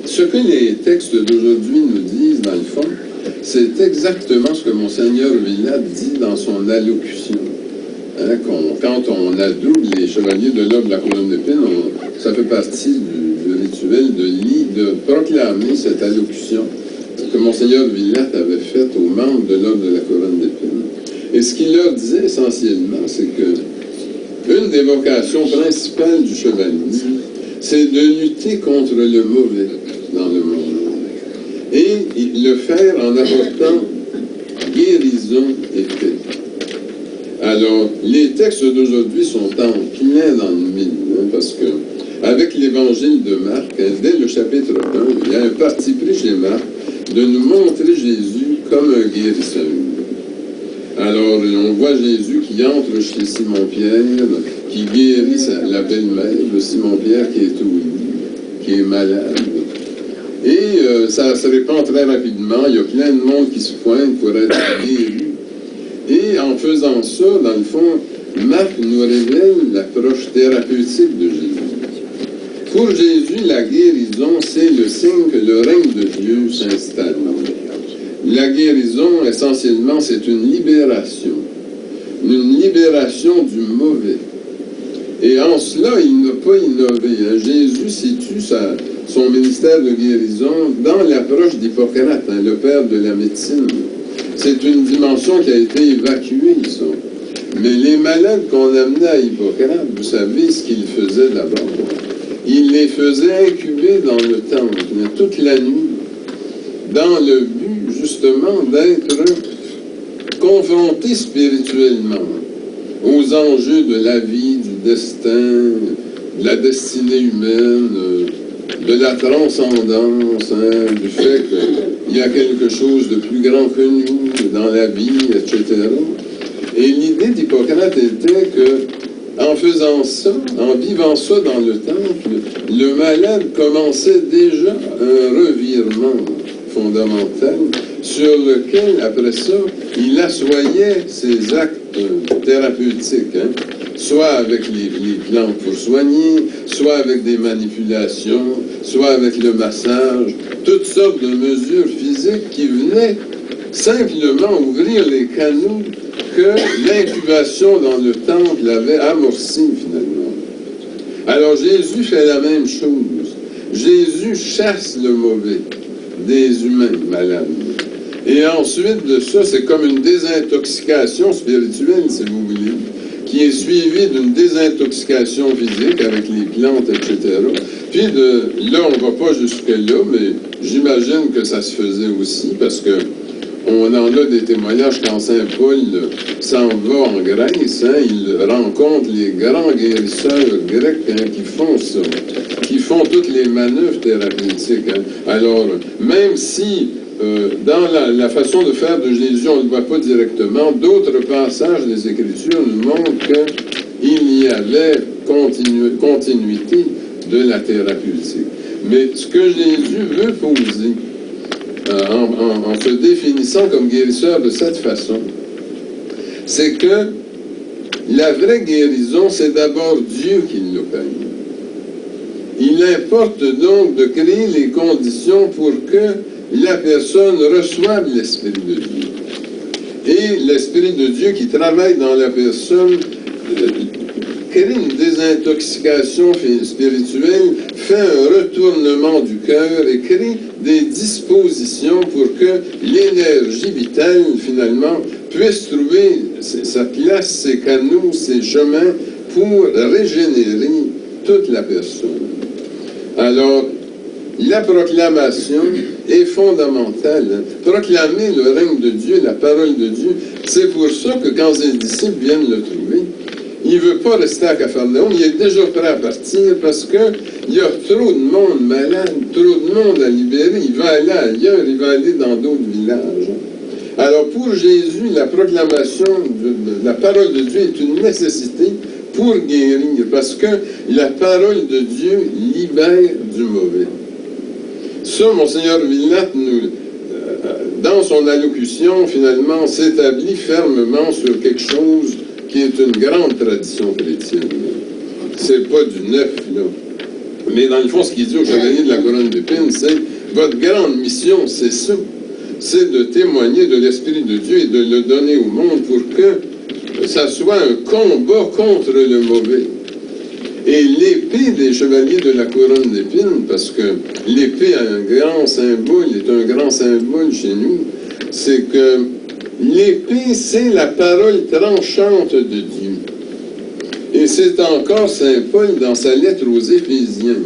ce que les textes d'aujourd'hui nous disent, dans le fond, c'est exactement ce que Monseigneur Villat dit dans son allocution. Hein, quand on adoube les chevaliers de l'ordre de la couronne d'épines, ça fait partie du rituel de proclamer cette allocution que Monseigneur Villat avait faite aux membres de l'ordre de la couronne d'épines. Et ce qu'il leur disait essentiellement, c'est que une des vocations principales du chevalier, c'est de lutter contre le mauvais dans le monde. Et le faire en apportant guérison et paix. Alors, les textes d'aujourd'hui sont en plein dans le mille, parce que avec l'évangile de Marc, dès le chapitre 1, il y a un parti pris chez Marc de nous montrer Jésus comme un guérisseur. Alors, on voit Jésus qui entre chez Simon-Pierre, qui guérit la belle-mère de Simon-Pierre qui est au lit, qui est malade. Et ça se répand très rapidement. Il y a plein de monde qui se pointe pour être guéri. Et en faisant ça, dans le fond, Marc nous révèle l'approche thérapeutique de Jésus. Pour Jésus, la guérison, c'est le signe que le règne de Dieu s'installe. La guérison, essentiellement, c'est une libération du mauvais. Et en cela, il n'a pas innové. Jésus situe son ministère de guérison dans l'approche d'Hippocrate, le père de la médecine. C'est une dimension qui a été évacuée, ça. Mais les malades qu'on amenait à Hippocrate, vous savez ce qu'il faisait d'abord. Il les faisait incuber dans le temple toute la nuit, dans le but, justement, d'être confrontés spirituellement aux enjeux de la vie, du destin, de la destinée humaine, de la transcendance, du fait qu'il y a quelque chose de plus grand que nous dans la vie, etc. Et l'idée d'Hippocrate était que, en faisant ça, en vivant ça dans le temple, le malade commençait déjà un revirement fondamental sur lequel, après ça, il assoyait ses actes thérapeutiques, soit avec les plantes pour soigner, soit avec des manipulations, soit avec le massage, toutes sortes de mesures physiques qui venaient simplement ouvrir les canaux que l'incubation dans le temple avait amorcé finalement. Alors Jésus fait la même chose. Jésus chasse le mauvais des humains malades. Et ensuite de ça, c'est comme une désintoxication spirituelle, si vous voulez, qui est suivie d'une désintoxication physique avec les plantes, etc. Puis là, on ne va pas jusque-là, mais j'imagine que ça se faisait aussi, parce que on en a des témoignages quand Saint Paul s'en va en Grèce, il rencontre les grands guérisseurs grecs qui font ça, qui font toutes les manœuvres thérapeutiques. Alors, même si dans la façon de faire de Jésus, on ne le voit pas directement, d'autres passages des Écritures nous montrent qu'il y avait continuité de la thérapeutique. Mais ce que Jésus veut poser, en se définissant comme guérisseur de cette façon, c'est que la vraie guérison, c'est d'abord Dieu qui l'opère. Il importe donc de créer les conditions pour que la personne reçoive l'Esprit de Dieu. Et l'Esprit de Dieu qui travaille dans la personne crée une désintoxication spirituelle, fait un retournement du cœur et crée des dispositions pour que l'énergie vitale, finalement, puisse trouver sa place, ses canaux, ses chemins pour régénérer toute la personne. Alors, la proclamation est fondamentale. Proclamer le règne de Dieu, la parole de Dieu, c'est pour ça que quand ses disciples viennent le trouver, il ne veut pas rester à Capharnaüm, il est déjà prêt à partir parce qu'il y a trop de monde malade, trop de monde à libérer, il va aller ailleurs, il va aller dans d'autres villages. Alors pour Jésus, la proclamation de la parole de Dieu est une nécessité pour guérir, parce que la parole de Dieu libère du mauvais. Ça, Monseigneur Villat, dans son allocution, finalement, s'établit fermement sur quelque chose qui est une grande tradition chrétienne. C'est pas du neuf, là. Mais dans le fond, ce qu'il dit au chevalier de la couronne d'épines, c'est votre grande mission, c'est ça. C'est de témoigner de l'Esprit de Dieu et de le donner au monde pour que ça soit un combat contre le mauvais. Et l'épée des chevaliers de la couronne d'épines, parce que l'épée a un grand symbole, est un grand symbole chez nous, c'est que l'épée, c'est la parole tranchante de Dieu. Et c'est encore Saint Paul dans sa lettre aux Éphésiens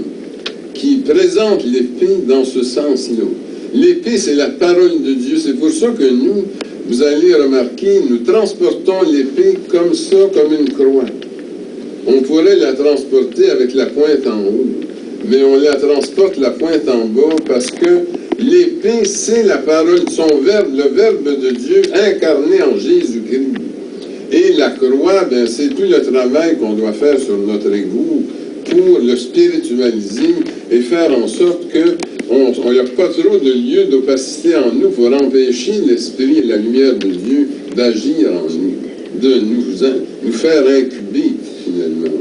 qui présente l'épée dans ce sens-là. L'épée, c'est la parole de Dieu. C'est pour ça que nous, vous allez remarquer, nous transportons l'épée comme ça, comme une croix. On pourrait la transporter avec la pointe en haut, mais on la transporte la pointe en bas parce que l'épée, c'est la parole, son verbe, le verbe de Dieu incarné en Jésus-Christ. Et la croix, ben, c'est tout le travail qu'on doit faire sur notre égout pour le spiritualiser et faire en sorte qu'il n'y a pas trop de lieu d'opacité en nous pour empêcher l'esprit et la lumière de Dieu d'agir en nous, de nous faire incuber finalement.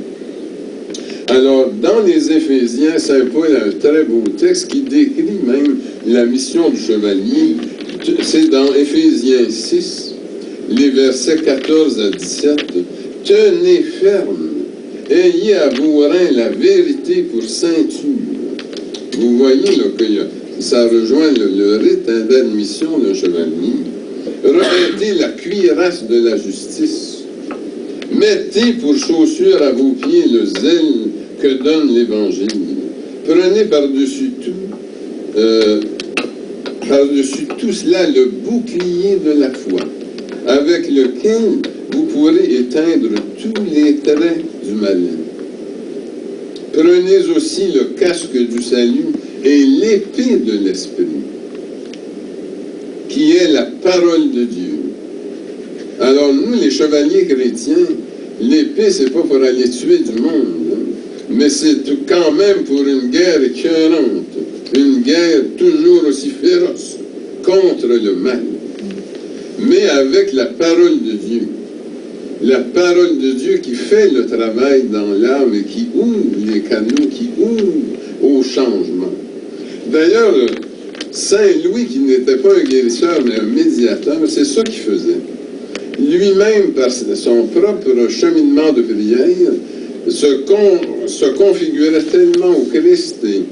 Alors, dans les Éphésiens, Saint Paul a un très beau texte qui décrit même la mission du chevalier. C'est dans Éphésiens 6, les versets 14 à 17. « Tenez ferme, ayez à vos reins la vérité pour ceinture. » Vous voyez là, que ça rejoint le rite d'admission d'un chevalier. « Revêtez la cuirasse de la justice. Mettez pour chaussure à vos pieds le zèle que donne l'Évangile. Prenez par-dessus tout cela le bouclier de la foi, avec lequel vous pourrez éteindre tous les traits du malin. Prenez aussi le casque du salut et l'épée de l'Esprit, qui est la parole de Dieu. » Alors nous, les chevaliers chrétiens, l'épée, c'est pas pour aller tuer du monde, hein, mais c'est quand même pour une guerre écœurante, une guerre toujours aussi féroce contre le mal, mais avec la parole de Dieu. La parole de Dieu qui fait le travail dans l'âme et qui ouvre les canaux, qui ouvre au changement. D'ailleurs, Saint Louis, qui n'était pas un guérisseur, mais un médiateur, c'est ça qu'il faisait. Lui-même, par son propre cheminement de prière, se configurait tellement au Christ et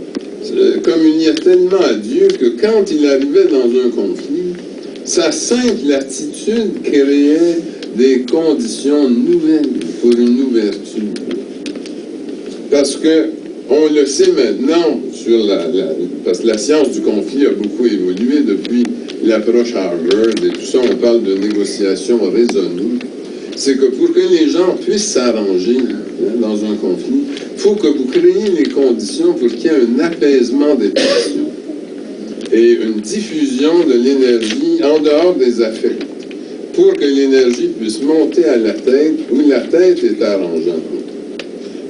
communiait tellement à Dieu que quand il arrivait dans un conflit, sa simple attitude créait des conditions nouvelles pour une ouverture. Parce que on le sait maintenant, parce que la science du conflit a beaucoup évolué depuis l'approche Harvard et tout ça, on parle de négociation raisonnée. C'est que pour que les gens puissent s'arranger dans un conflit, il faut que vous créiez les conditions pour qu'il y ait un apaisement des passions et une diffusion de l'énergie en dehors des affects, pour que l'énergie puisse monter à la tête où la tête est arrangeante.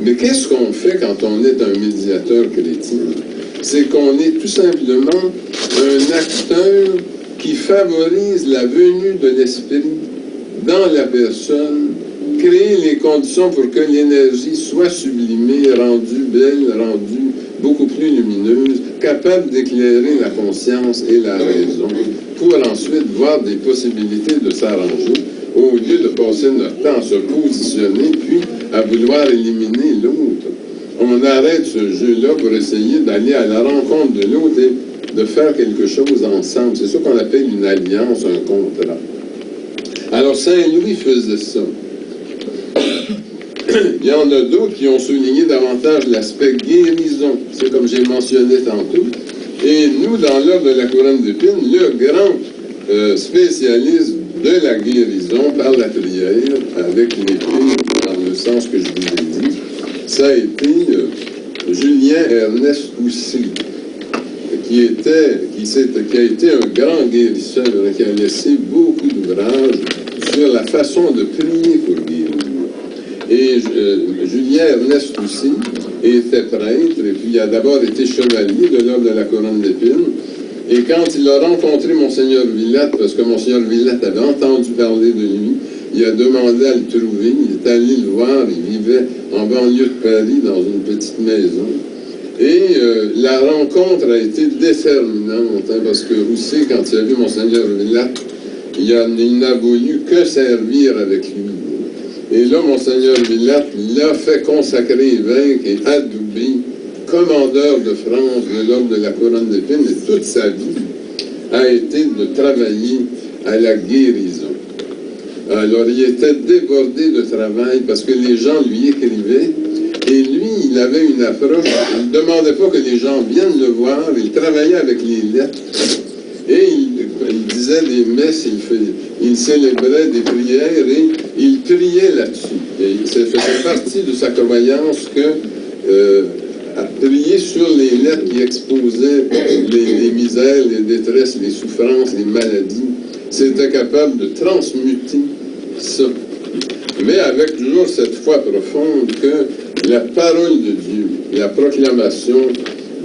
Mais qu'est-ce qu'on fait quand on est un médiateur chrétien? C'est qu'on est tout simplement un acteur qui favorise la venue de l'esprit dans la personne, créer les conditions pour que l'énergie soit sublimée, rendue belle, rendue beaucoup plus lumineuse, capable d'éclairer la conscience et la raison, pour ensuite voir des possibilités de s'arranger, au lieu de passer notre temps à se positionner, puis à vouloir éliminer l'autre. On arrête ce jeu-là pour essayer d'aller à la rencontre de l'autre et de faire quelque chose ensemble. C'est ça qu'on appelle une alliance, un contrat. Alors Saint-Louis faisait ça. Il y en a d'autres qui ont souligné davantage l'aspect guérison. C'est comme j'ai mentionné tantôt. Et nous, dans l'ordre de la couronne d'épines, le grand spécialiste de la guérison par la prière, avec l'épée, dans le sens que je vous ai dit, ça a été Julien Ernest Houssy, qui a été un grand guérisseur, qui a laissé beaucoup d'ouvrages sur la façon de prier pour guérir. Et Julien Ernest Houssy était prêtre, et puis il a d'abord été chevalier de l'ordre de la couronne d'épines. Et quand il a rencontré Monseigneur Villatte, parce que Monseigneur Villatte avait entendu parler de lui, il a demandé à le trouver, il est allé le voir, il vivait en banlieue de Paris, dans une petite maison. Et la rencontre a été déterminante, hein, parce que aussi, quand il a vu Monseigneur Villatte, il n'a voulu que servir avec lui. Et là, Monseigneur Villatte l'a fait consacrer évêque et adoubé commandeur de France de l'ordre de la Couronne d'Épines, et toute sa vie a été de travailler à la guérison. Alors, il était débordé de travail parce que les gens lui écrivaient, et lui, il avait une approche, il ne demandait pas que les gens viennent le voir, il travaillait avec les lettres, et il disait des messes, il célébrait des prières, et il priait là-dessus. Et ça faisait partie de sa croyance que à prier sur les lettres qui exposaient les misères, les détresses, les souffrances, les maladies, c'était capable de transmuter ça. Mais avec toujours cette foi profonde que la parole de Dieu, la proclamation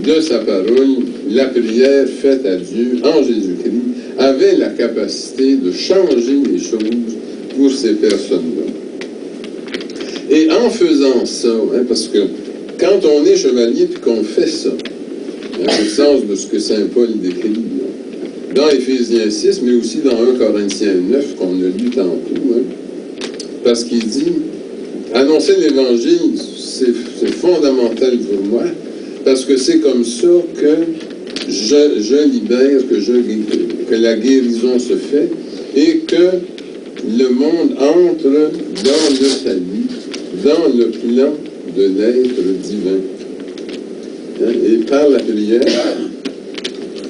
de sa parole, la prière faite à Dieu en Jésus-Christ, avait la capacité de changer les choses pour ces personnes-là. Et en faisant ça, hein, parce que quand on est chevalier et qu'on fait ça, hein, c'est le sens de ce que saint Paul décrit là, dans Éphésiens 6, mais aussi dans 1 Corinthiens 9, qu'on a lu tantôt, hein, parce qu'il dit, annoncer l'Évangile, c'est fondamental pour moi, parce que c'est comme ça que je libère, que la guérison se fait, et que le monde entre dans le salut, dans le plan de l'être divin. Hein? Et par la prière,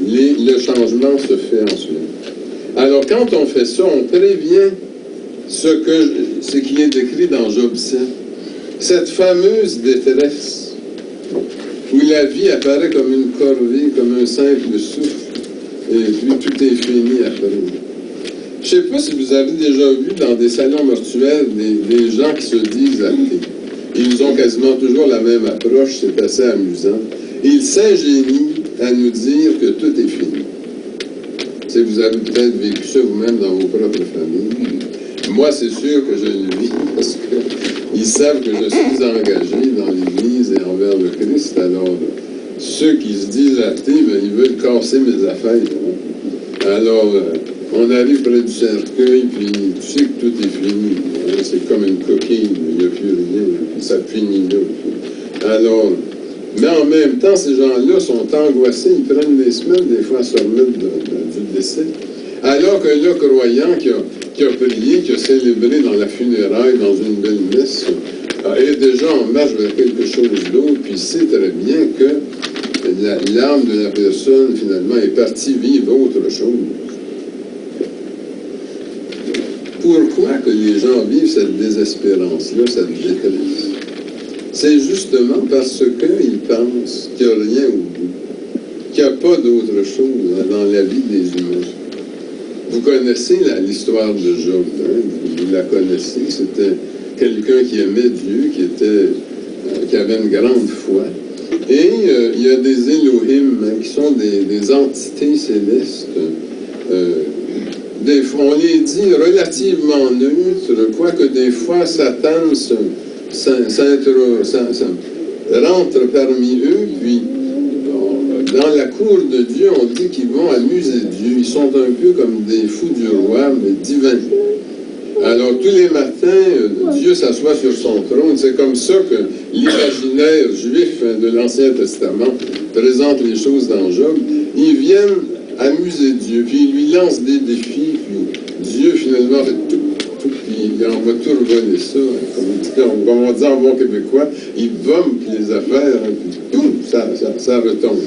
le changement se fait ensuite. Alors, quand on fait ça, on prévient ce qui est décrit dans Job 7. Cette fameuse détresse, où la vie apparaît comme une corvée, comme un simple souffle, et puis tout est fini après. Je ne sais pas si vous avez déjà vu dans des salons mortuaires des gens qui se disent athées. Ils ont quasiment toujours la même approche, c'est assez amusant. Ils s'ingénient à nous dire que tout est fini. Vous avez peut-être vécu ça vous-même dans vos propres familles. Moi, c'est sûr que je le vis, parce qu'ils savent que je suis engagé dans l'Église et envers le Christ. Alors, ceux qui se disent athées, ben, ils veulent casser mes affaires. Hein? Alors, on arrive près du cercueil, puis tu sais que tout est fini. Hein? C'est comme une coquille, il n'y a plus rien, ça finit là. Alors, mais en même temps, ces gens-là sont angoissés, ils prennent des semaines, des fois, à se remettre du décès. Alors que le croyant qui a prié, qui a célébré dans la funéraille, dans une belle messe, est déjà en marche vers quelque chose d'autre, puis sait très bien que l'âme de la personne, finalement, est partie vivre autre chose. Pourquoi que les gens vivent cette désespérance-là, cette détresse? C'est justement parce qu'ils pensent qu'il n'y a rien au bout, qu'il n'y a pas d'autre chose dans la vie des humains. Vous connaissez l'histoire de Job, hein? Vous la connaissez. C'était quelqu'un qui aimait Dieu, qui avait une grande foi. Et il y a des Elohim, hein, qui sont des entités célestes. On les dit relativement neutres, quoique des fois Satan rentre parmi eux, puis dans la cour de Dieu, on dit qu'ils vont amuser Dieu. Ils sont un peu comme des fous du roi, mais divins. Alors, tous les matins, Dieu s'assoit sur son trône. C'est comme ça que l'imaginaire juif de l'Ancien Testament présente les choses dans Job. Ils viennent amuser Dieu, puis ils lui lancent des défis, puis Dieu, finalement, fait tout, puis on va tout revoler ça. Comme on dit en bon québécois, il bombe les affaires, hein, puis boum, ça retombe.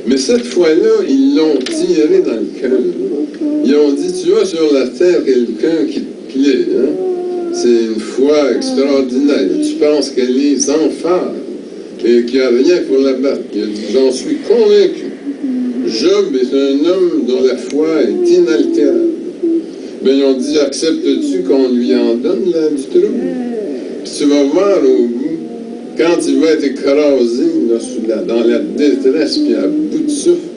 Mais cette fois-là, ils l'ont tiré dans le cœur. Ils ont dit, tu as sur la terre quelqu'un qui te plaît. Hein? C'est une foi extraordinaire. Tu penses qu'elle est sans phare et qu'il n'y a rien pour la battre. Il a dit, j'en suis convaincu. Job est un homme dont la foi est inaltérable. Mais ils ont dit, acceptes-tu qu'on lui en donne là, du trouble? Puis tu vas voir au bout, quand il va être écrasé là, dans la détresse, puis à bout de souffle,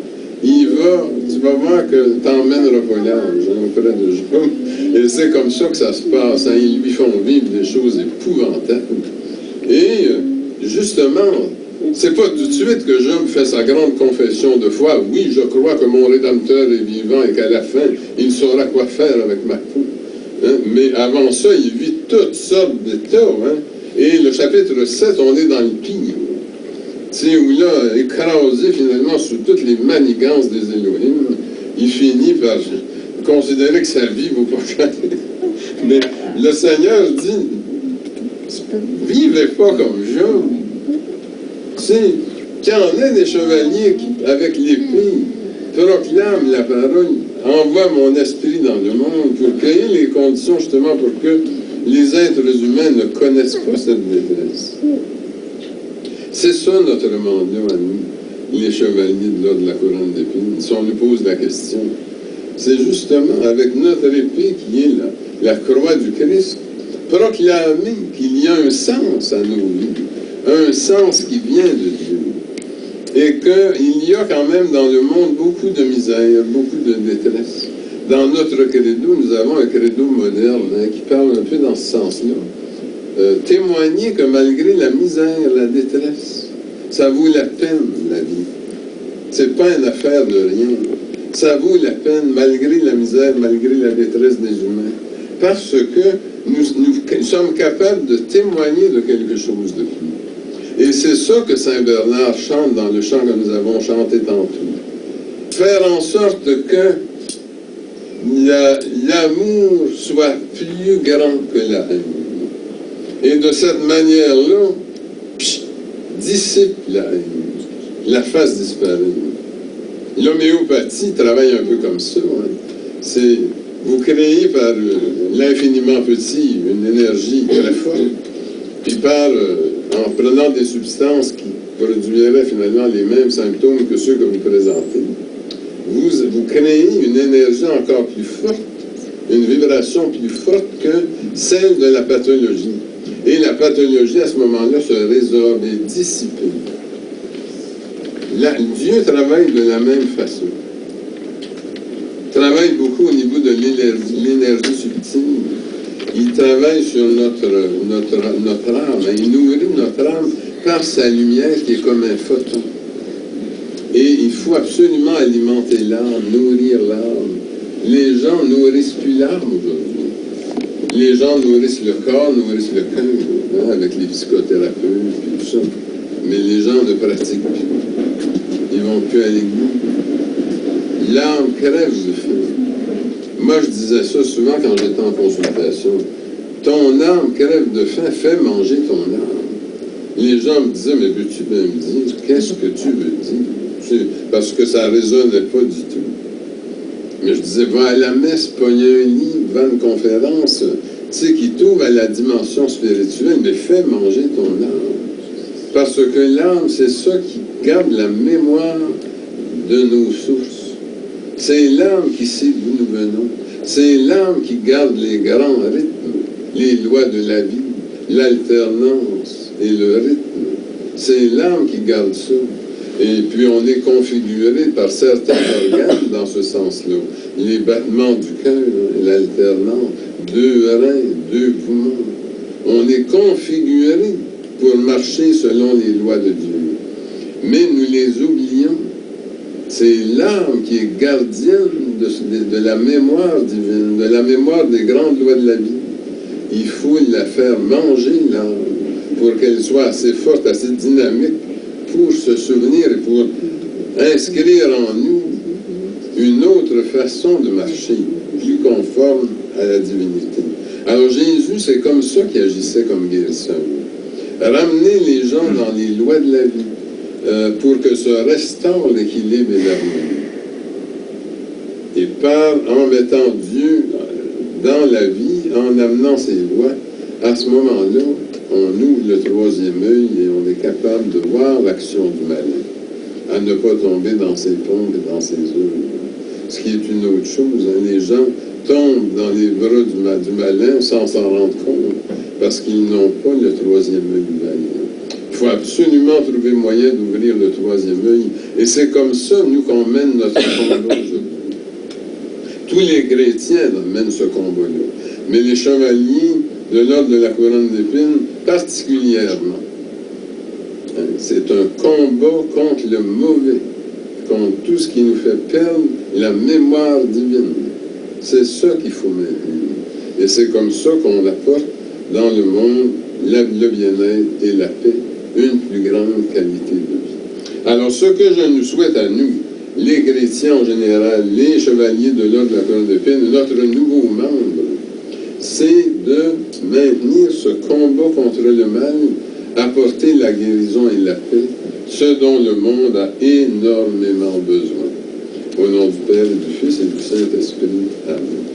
tu vas voir que t'emmèneras pas large auprès de Job. Et c'est comme ça que ça se passe. Hein? Ils lui font vivre des choses épouvantables. Et justement, C'est pas tout de suite que Job fait sa grande confession de foi. Oui, je crois que mon Rédempteur est vivant et qu'à la fin, il saura quoi faire avec ma peau. Hein? Mais avant ça, il vit toutes sortes d'états. Hein? Et le chapitre 7, on est dans le pire. C'est où là, écrasé finalement sous toutes les manigances des Élohim, il finit par considérer que sa vie vaut pas cher. Mais le Seigneur dit, vivez pas comme Job. C'est qu'il y en ait des chevaliers qui, avec l'épée, proclament la parole, envoient mon esprit dans le monde pour créer les conditions justement pour que les êtres humains ne connaissent pas cette détresse. C'est ça notre mandat à nous, les chevaliers de l'ordre de la couronne d'épines. Si on nous pose la question, c'est justement avec notre épée qui est la croix du Christ, proclamer qu'il y a un sens à nos vies, un sens qui vient de Dieu. Et qu'il y a quand même dans le monde beaucoup de misère, beaucoup de détresse. Dans notre credo, nous avons un credo moderne qui parle un peu dans ce sens-là. Témoigner que malgré la misère, la détresse, ça vaut la peine, la vie. C'est pas une affaire de rien. Ça vaut la peine malgré la misère, malgré la détresse des humains. Parce que nous sommes capables de témoigner de quelque chose de plus. Et c'est ça que Saint Bernard chante dans le chant que nous avons chanté tantôt. Faire en sorte que l'amour soit plus grand que la haine. Et de cette manière-là, dissipe la haine, la fasse disparaître. L'homéopathie travaille un peu comme ça. Hein. C'est, vous créez par l'infiniment petit une énergie très forte, puis en prenant des substances qui produiraient finalement les mêmes symptômes que ceux que vous présentez, vous créez une énergie encore plus forte, une vibration plus forte que celle de la pathologie. Et la pathologie, à ce moment-là, se résorbe et dissipe. Dieu travaille de la même façon. Il travaille beaucoup au niveau de l'énergie subtile. Il travaille sur notre âme. Il nourrit notre âme par sa lumière qui est comme un photon. Et il faut absolument alimenter l'âme, nourrir l'âme. Les gens nourrissent plus l'âme aujourd'hui. Les gens nourrissent le corps, nourrissent le cœur, hein, avec les psychothérapeutes et tout ça. Mais les gens ne pratiquent plus. Ils ne vont plus à l'église. L'âme crève de faim. Moi, je disais ça souvent quand j'étais en consultation. Ton âme crève de faim, fais manger ton âme. Les gens me disaient, mais veux-tu bien me dire, qu'est-ce que tu veux dire? Parce que ça ne résonnait pas du tout. Mais je disais, va à la messe, pogne un livre, va à une conférence, tu sais, qui t'ouvre à la dimension spirituelle, mais fais manger ton âme. Parce que l'âme, c'est ça qui garde la mémoire de nos sources. C'est l'âme qui sait d'où nous venons. C'est l'âme qui garde les grands rythmes, les lois de la vie, l'alternance et le rythme. C'est l'âme qui garde ça. Et puis on est configuré par certains organes dans ce sens-là. Les battements du cœur, l'alternance, 2 reins, 2 poumons. On est configuré pour marcher selon les lois de Dieu. Mais nous les oublions. C'est l'âme qui est gardienne de la mémoire divine, de la mémoire des grandes lois de la vie. Il faut la faire manger, l'âme, pour qu'elle soit assez forte, assez dynamique, pour se souvenir et pour inscrire en nous une autre façon de marcher, plus conforme à la divinité. Alors Jésus, c'est comme ça qu'il agissait comme guérisseur. Ramener les gens dans les lois de la vie pour que se restaure l'équilibre et l'harmonie. Et en mettant Dieu dans la vie, en amenant ses lois, à ce moment-là, on ouvre le 3e œil et on est capable de voir l'action du malin, à ne pas tomber dans ses pompes et dans ses œuvres. Ce qui est une autre chose, hein. Les gens tombent dans les bras du malin sans s'en rendre compte, parce qu'ils n'ont pas le 3e œil du malin. Il faut absolument trouver moyen d'ouvrir le 3e œil, et c'est comme ça, nous, qu'on mène notre combat aujourd'hui. Tous les chrétiens mènent ce combat-là, mais les chevaliers de l'ordre de la couronne d'épines, particulièrement. C'est un combat contre le mauvais, contre tout ce qui nous fait perdre la mémoire divine. C'est ça qu'il faut maintenir. Et c'est comme ça qu'on apporte dans le monde le bien-être et la paix, une plus grande qualité de vie. Alors, ce que je nous souhaite à nous, les chrétiens en général, les chevaliers de l'ordre de la couronne d'épines, notre nouveau membre, c'est de maintenir ce combat contre le mal, apporter la guérison et la paix, ce dont le monde a énormément besoin. Au nom du Père et du Fils et du Saint-Esprit. Amen.